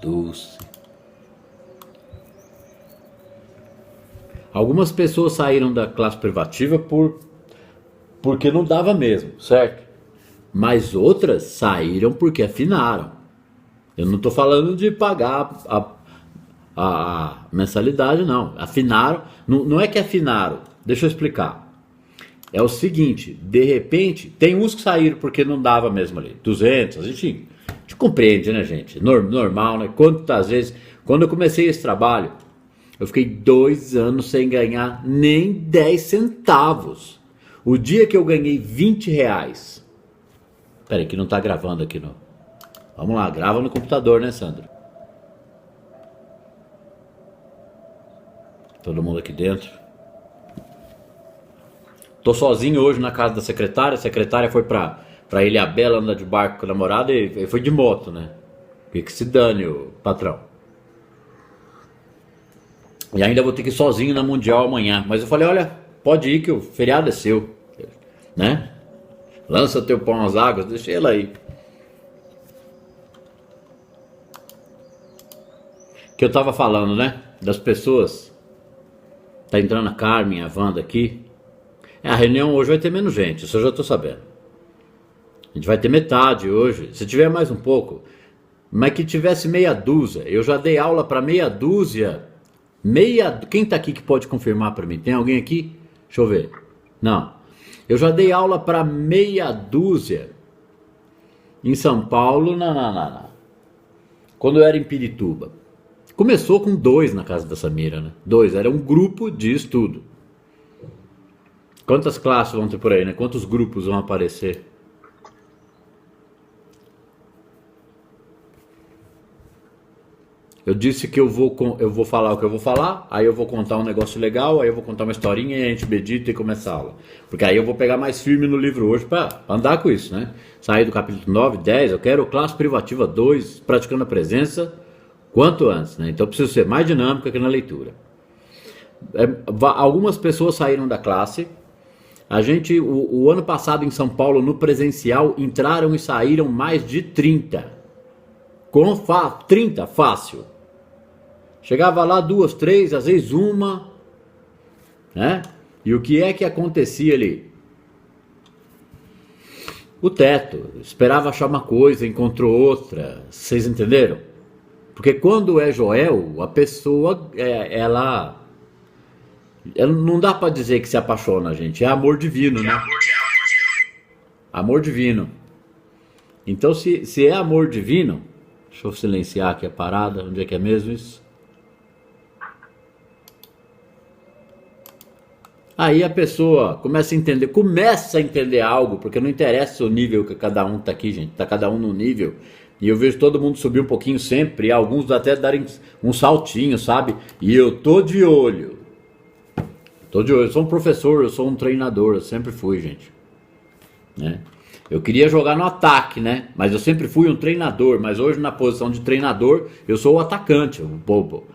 Dulce. Algumas pessoas saíram da classe privativa porque não dava mesmo, certo? Mas outras saíram porque afinaram. Eu não estou falando de pagar a mensalidade, não. Afinaram. Não, não é que afinaram. Deixa eu explicar. É o seguinte, de repente, tem uns que saíram porque não dava mesmo ali. 200, a gente compreende, né, gente? Normal, né? Quantas vezes... Quando eu comecei esse trabalho, eu fiquei 2 anos sem ganhar nem 10 centavos. O dia que eu ganhei 20 reais... Peraí, que não tá gravando aqui, não. Vamos lá, grava no computador, né, Sandro? Todo mundo aqui dentro. Tô sozinho hoje na casa da secretária. A secretária foi pra Ilhabela andar de barco com a namorada e foi de moto, né? Que se dane o patrão. E ainda vou ter que ir sozinho na Mundial amanhã. Mas eu falei, olha, pode ir que o feriado é seu, né? Lança teu pão às águas, deixa ele aí. Que eu tava falando, né? Das pessoas. Tá entrando a Carmen, a Wanda aqui. A reunião hoje vai ter menos gente, isso eu já tô sabendo. A gente vai ter metade hoje. Se tiver mais um pouco, mas que tivesse meia dúzia. Eu já dei aula para meia dúzia. Quem tá aqui que pode confirmar para mim? Tem alguém aqui? Deixa eu ver. Não. Eu já dei aula para meia dúzia em São Paulo, quando eu era em Pirituba. Começou com 2 na casa da Samira, né? 2, era um grupo de estudo. Quantas classes vão ter por aí, né? Quantos grupos vão aparecer? Eu disse que eu vou falar o que eu vou falar, aí eu vou contar um negócio legal, aí eu vou contar uma historinha e a gente medita e começa a aula. Porque aí eu vou pegar mais firme no livro hoje para andar com isso, né? Sair do capítulo 9, 10, eu quero classe privativa 2, praticando a presença, quanto antes, né? Então eu preciso ser mais dinâmico aqui na leitura. Algumas pessoas saíram da classe. A gente, o ano passado em São Paulo, no presencial, entraram e saíram mais de 30. 30, fácil. Chegava lá 2, 3, às vezes uma, né? E o que é que acontecia ali? O teto. Esperava achar uma coisa, encontrou outra. Vocês entenderam? Porque quando é Joel, a pessoa, ela não dá pra dizer que se apaixona, gente. É amor divino, né? Amor divino. Então, se é amor divino... Deixa eu silenciar aqui a parada. Onde é que é mesmo isso? Aí a pessoa começa a entender algo, porque não interessa o nível que cada um tá aqui, gente. Tá cada um no nível. E eu vejo todo mundo subir um pouquinho sempre, e alguns até darem um saltinho, sabe? E eu tô de olho. Eu sou um professor, eu sou um treinador, eu sempre fui, gente. Né? Eu queria jogar no ataque, né? Mas eu sempre fui um treinador. Mas hoje, na posição de treinador, eu sou o atacante, o bobo.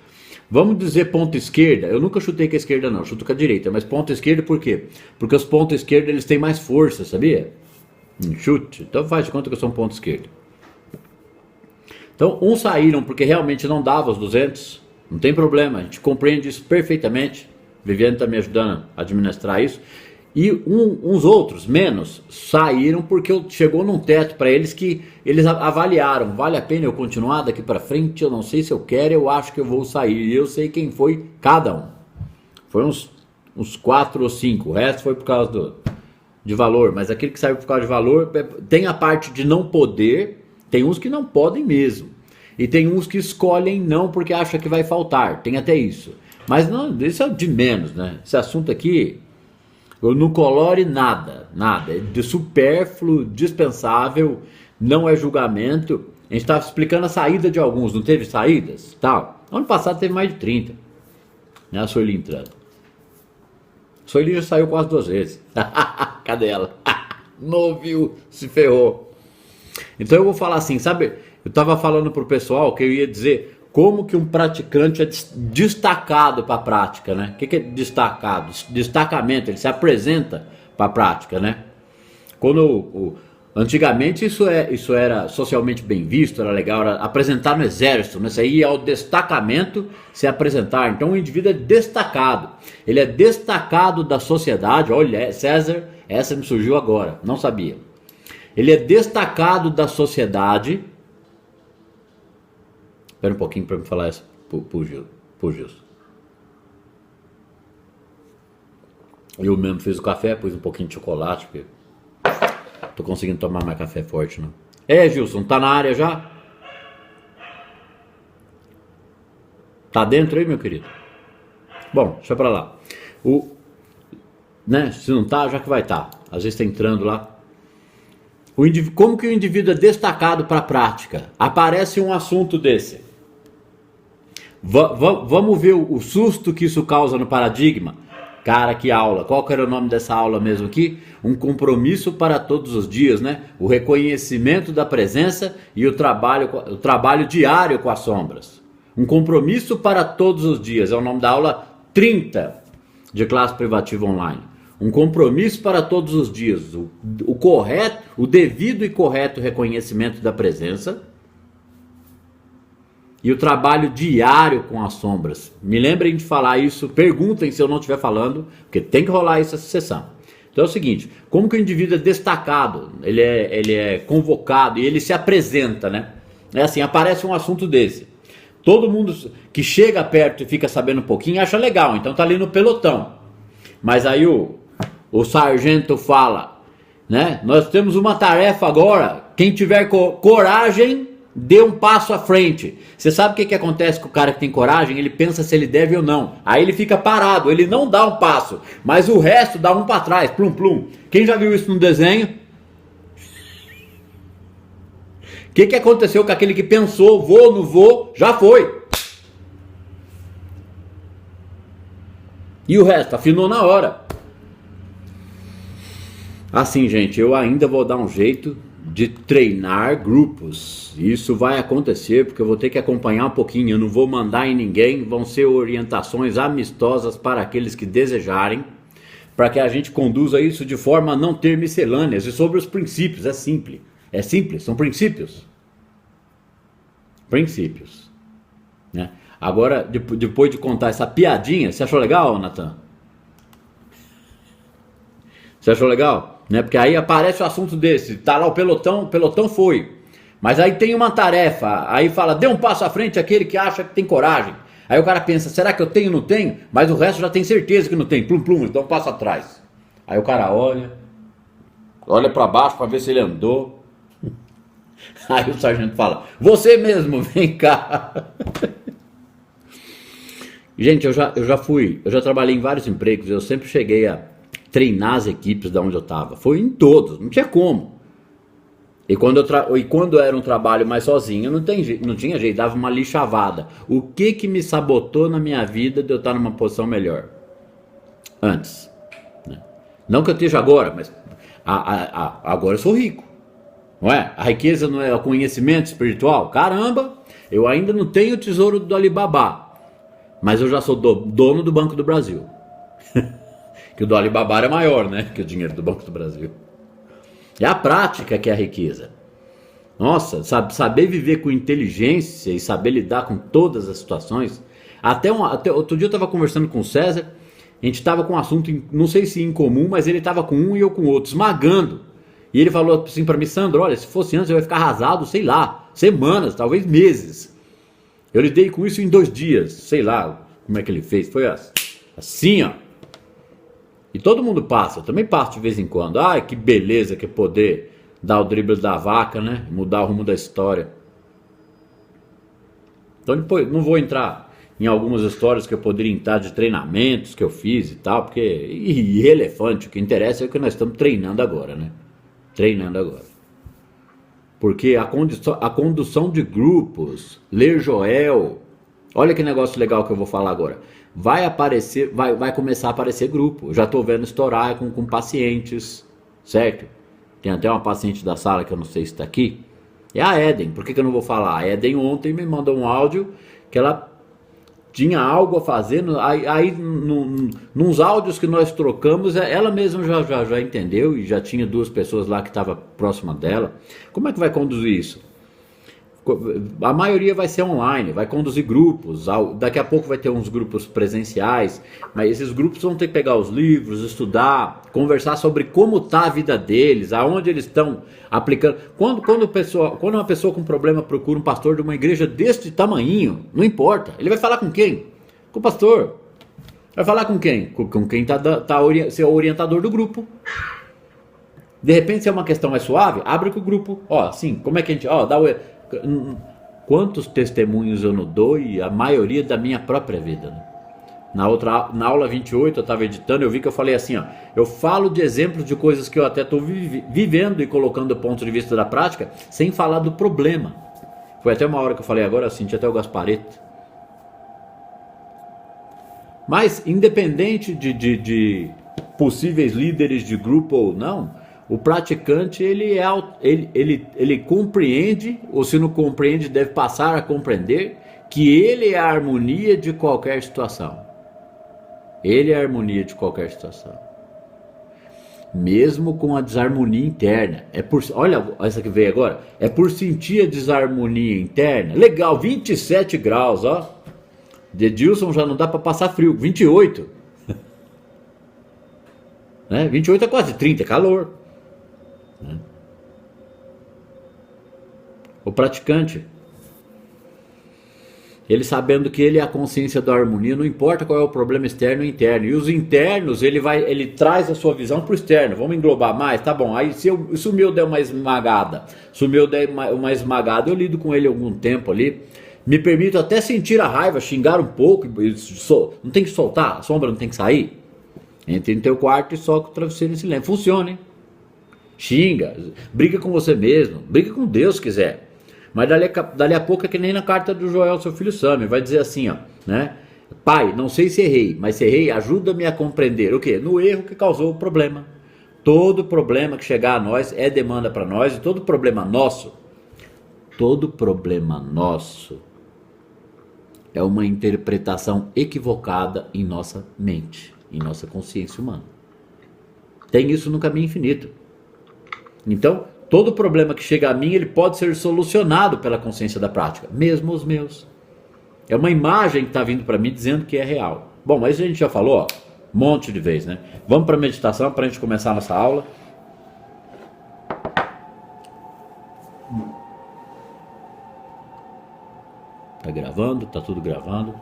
Vamos dizer ponta esquerda. Eu nunca chutei com a esquerda, não. Eu chuto com a direita. Mas ponta esquerda por quê? Porque os pontos esquerda eles têm mais força, sabia? Chute. Então faz de conta que eu sou um ponto esquerdo. Então, uns saíram porque realmente não dava os 200. Não tem problema. A gente compreende isso perfeitamente. Viviane está me ajudando a administrar isso. E uns outros, menos, saíram porque chegou num teto para eles que eles avaliaram. Vale a pena eu continuar daqui para frente? Eu não sei se eu quero, eu acho que eu vou sair. E eu sei quem foi cada um. Foi uns 4 ou 5. O resto foi por causa de valor. Mas aquele que saiu por causa de valor, tem a parte de não poder. Tem uns que não podem mesmo. E tem uns que escolhem não porque acham que vai faltar. Tem até isso. Mas não, isso é de menos, né? Esse assunto aqui... Eu não colore nada, é de supérfluo, dispensável, não é julgamento. A gente estava explicando a saída de alguns, não teve saídas? Tal. Ano passado teve mais de 30. Né, a Sueli entrando. A Sueli já saiu quase 2 vezes. Cadê ela? Não viu, se ferrou. Então eu vou falar assim, sabe? Eu estava falando pro pessoal que eu ia dizer... Como que um praticante é destacado para a prática, né? O que é destacado? Destacamento, ele se apresenta para a prática, né? Quando Antigamente isso era socialmente bem visto, era legal, era apresentar no exército, né? Você ia ao destacamento se apresentar. Então o indivíduo é destacado. Ele é destacado da sociedade. Olha, César, essa me surgiu agora, não sabia. Ele é destacado da sociedade. Espera um pouquinho para me falar isso pro Gilson. Eu mesmo fiz o café, pus um pouquinho de chocolate, porque tô conseguindo tomar mais café forte, não. Gilson, tá na área já? Tá dentro aí, meu querido? Bom, deixa pra lá. Né, se não tá, já que vai estar. Às vezes tá entrando lá. Como que o indivíduo é destacado para a prática? Aparece um assunto desse. Vamos ver o susto que isso causa no paradigma? Cara, que aula. Qual que era o nome dessa aula mesmo aqui? Um compromisso para todos os dias, né? O reconhecimento da presença e o trabalho diário com as sombras. Um compromisso para todos os dias. É o nome da aula 30 de classe privativa online. Um compromisso para todos os dias. O devido e correto reconhecimento da presença e o trabalho diário com as sombras. Me lembrem de falar isso, perguntem se eu não estiver falando, porque tem que rolar essa sessão. Então é o seguinte, como que o indivíduo é destacado, ele é convocado e ele se apresenta, né? É assim, aparece um assunto desse. Todo mundo que chega perto e fica sabendo um pouquinho acha legal, então tá ali no pelotão. Mas aí o sargento fala, né? Nós temos uma tarefa agora, quem tiver coragem, dê um passo à frente. Você sabe o que acontece com o cara que tem coragem? Ele pensa se ele deve ou não. Aí ele fica parado, ele não dá um passo, mas o resto dá um para trás, plum plum. Quem já viu isso no desenho? O que aconteceu com aquele que pensou, vou, não vou, já foi. E o resto, afinou na hora. Assim, gente, eu ainda vou dar um jeito de treinar grupos. Isso vai acontecer porque eu vou ter que acompanhar um pouquinho. Eu não vou mandar em ninguém. Vão ser orientações amistosas para aqueles que desejarem, para que a gente conduza isso de forma a não ter miscelâneas. E sobre os princípios, é simples. É simples, são princípios. Princípios, né? Agora, depois de contar essa piadinha, você achou legal, Natan? Você achou legal? Né? Porque aí aparece o assunto desse, tá lá o pelotão foi. Mas aí tem uma tarefa, aí fala, dê um passo à frente aquele que acha que tem coragem. Aí o cara pensa, será que eu tenho ou não tenho? Mas o resto já tem certeza que não tem, plum plum, então um passo atrás. Aí o cara olha para baixo para ver se ele andou. Aí o sargento fala, você mesmo, vem cá. Gente, eu já trabalhei em vários empregos, eu sempre cheguei a treinar as equipes de onde eu estava. Foi em todos, não tinha como. E quando era um trabalho mais sozinho, não tinha jeito, dava uma lixavada. O que me sabotou na minha vida de eu estar numa posição melhor? Antes. Né? Não que eu esteja agora, mas agora eu sou rico. Não é? A riqueza não é o conhecimento espiritual? Caramba, eu ainda não tenho o tesouro do Alibaba, mas eu já sou dono do Banco do Brasil. Que o do Alibaba é maior, né? Que o dinheiro do Banco do Brasil. É a prática que é a riqueza. Nossa, saber viver com inteligência e saber lidar com todas as situações. Até outro dia eu estava conversando com o César, a gente estava com um assunto, não sei se em comum, mas ele estava com um e eu com o outro, esmagando. E ele falou assim para mim, Sandro, olha, se fosse antes eu ia ficar arrasado, sei lá, semanas, talvez meses. Eu lidei com isso em 2 dias, sei lá como é que ele fez, foi assim, ó. E todo mundo passa, eu também passo de vez em quando. Ai, que beleza que é poder dar o drible da vaca, né? Mudar o rumo da história. Então depois, não vou entrar em algumas histórias que eu poderia entrar de treinamentos que eu fiz e tal, porque é irrelevante, o que interessa é o que nós estamos treinando agora, né? Treinando agora. Porque a condução de grupos, ler Joel, olha que negócio legal que eu vou falar agora. Vai começar a aparecer grupo. Eu já estou vendo estourar com pacientes, certo? Tem até uma paciente da sala que eu não sei se está aqui. É a Eden. Por que eu não vou falar? A Eden ontem me mandou um áudio que ela tinha algo a fazer, nos áudios que nós trocamos, ela mesma já entendeu, e já tinha 2 pessoas lá que estavam próxima dela. Como é que vai conduzir isso? A maioria vai ser online, vai conduzir grupos, daqui a pouco vai ter uns grupos presenciais, mas esses grupos vão ter que pegar os livros, estudar, conversar sobre como está a vida deles, aonde eles estão aplicando. Quando uma pessoa com problema procura um pastor de uma igreja deste tamanhinho, não importa, ele vai falar com quem? Com o pastor. Vai falar com quem? Com quem ser o orientador do grupo. De repente, se é uma questão mais suave, abre com o grupo. Ó, assim, como é que a gente... Ó, quantos testemunhos eu não dou, e a maioria da minha própria vida, né? Na aula 28 eu estava editando, eu vi que eu falei assim, ó, eu falo de exemplos de coisas que eu até estou vivendo e colocando do ponto de vista da prática, sem falar do problema. Foi até uma hora que eu falei agora, eu senti até o Gaspareto. Mas independente de possíveis líderes de grupo ou não, o praticante ele compreende, ou se não compreende, deve passar a compreender que ele é a harmonia de qualquer situação. Ele é a harmonia de qualquer situação. Mesmo com a desarmonia interna. Olha essa que veio agora. É por sentir a desarmonia interna. Legal, 27 graus, ó. De Edilson já não dá para passar frio. 28. Né? 28 é quase 30, é calor. O praticante, ele sabendo que ele é a consciência da harmonia, não importa qual é o problema externo ou interno. E os internos, ele traz a sua visão para o externo. Vamos englobar mais? Tá bom. Aí se o meu der uma esmagada, eu lido com ele algum tempo ali. Me permito até sentir a raiva, xingar um pouco. Não tem que soltar, a sombra não tem que sair. Entre no teu quarto e soca o travesseiro em silêncio. Funciona, hein? Xinga, briga com você mesmo, briga com Deus se quiser. Mas dali a pouco é que nem na carta do Joel, seu filho Sami, vai dizer assim, ó, né? Pai, não sei se errei, mas se errei, ajuda-me a compreender. O quê? No erro que causou o problema. Todo problema que chegar a nós é demanda para nós, e todo problema nosso é uma interpretação equivocada em nossa mente, em nossa consciência humana. Tem isso no caminho infinito. Então, todo problema que chega a mim, ele pode ser solucionado pela consciência da prática, mesmo os meus. É uma imagem que está vindo para mim dizendo que é real. Bom, mas a gente já falou, ó, um monte de vezes, né? Vamos para a meditação para a gente começar a nossa aula. Tá gravando, tá tudo gravando.